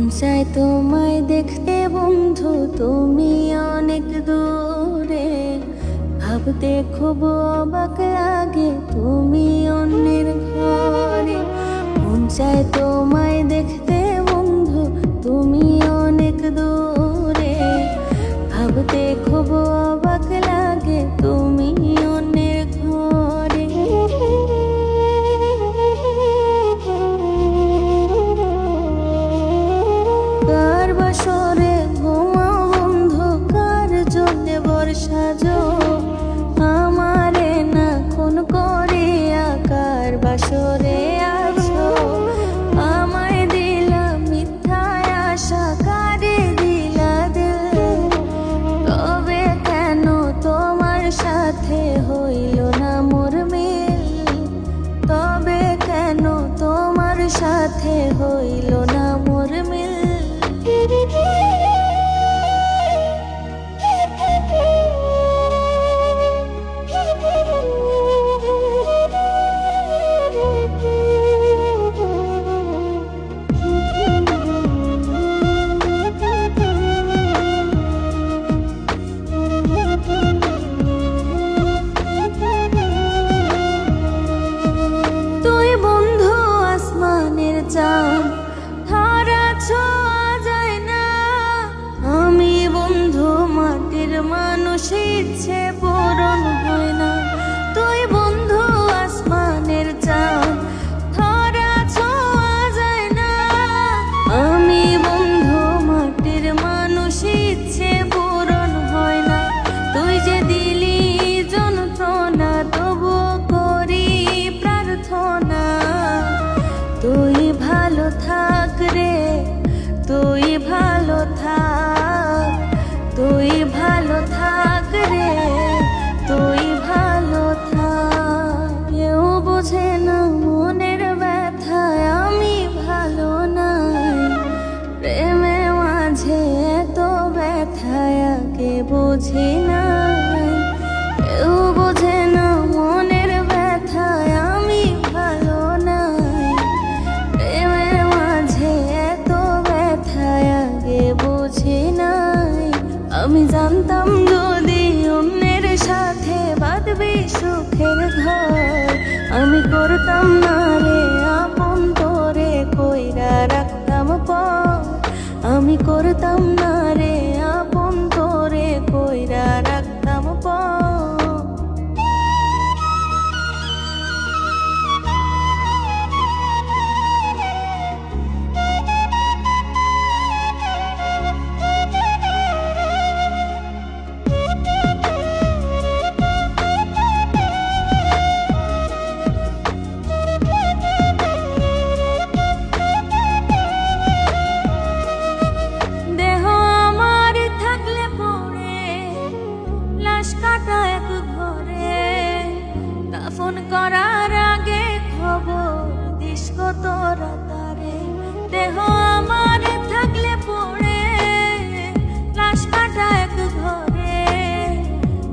চাই তোমায় দেখতে বন্ধু, তুমি অনেক দূরে। ভাবতে খুব অবাক লাগে তুমি অন্যের ঘরে। মন চায় তোমায় দেখতে বন্ধু, তুমি অনেক দূরে। ভাবতে খুব অবাক লাগে তুমি অন্যের ঘরে। কার বাসরে ঘুমাও বন্ধু, কার জন্যে বর্ষাজো আমারে না খুন করিয়া কার বাসরে আছো। আমায় দিলা মিথ্যায় আশা, কারে দিলা দিল। তবে কেন তোমার সাথে হইল না মোর মিল? তবে কেন তোমার সাথে হইল না মোর মিল? তুই বন্ধু আসমানের চাঁদ, ধরা ছোঁয়া যায় না। আমি বন্ধু মাটির মানুষ, ইচ্ছে পূরণ হয় না। তুই বন্ধু আসমানের চাঁদ, ধরা ছোঁয়া যায় না। আমি বন্ধু মাটির মানুষ, ইচ্ছে পূরণ হয় না। তুই যে দিলি যন্ত্রণা, তবুও করি প্রার্থনা। তুই ভালো থাক রে, তুই ভালো থাক। তুই ভালো থাক রে, তুই ভালো থাক। কেউ বোঝে না মনের ব্যথায় আমি ভালো নাই। প্রেমে মাঝে এত ব্যথায় কে বুঝি নাই। কেউ বোঝে না মনের ব্যথায় আমি ভালো নাই। প্রেমের মাঝে এত ব্যথায় আগে বুঝি নাই। আমি জানতাম যদি অন্যের সাথে বাঁধবি সুখের ঘর, আমি করতাম না রে আপন তোরে কইরা রাখতাম পর। আমি করতাম না রে আপন তোরে কইরা রাখতাম পর। দেহ আমার থাকলে পড়ে লাশ কাটা এক ঘরে। দাফন করার আগে খবর দিস কত রাতারে। দেহ আমার থাকলে পড়ে লাশ কাটা এক ঘরে।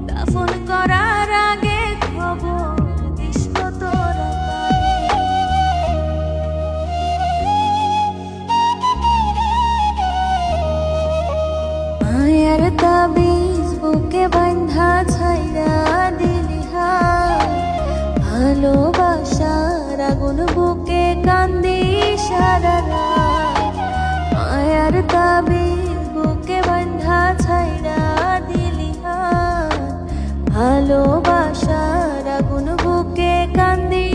দাফন করার আগে খবর দিস কত রাতারে। মায়ের তাবিজ বুকে বাঁধা ছাইরা দিলি হাত। ভালোবাসার আগুন বুকে কান্দি সারা রাত। মায়ের তাবিজ বুকে বাঁধা ছাইরা দিলি হাত। ভালোবাসার আগুন বুকে কান্দি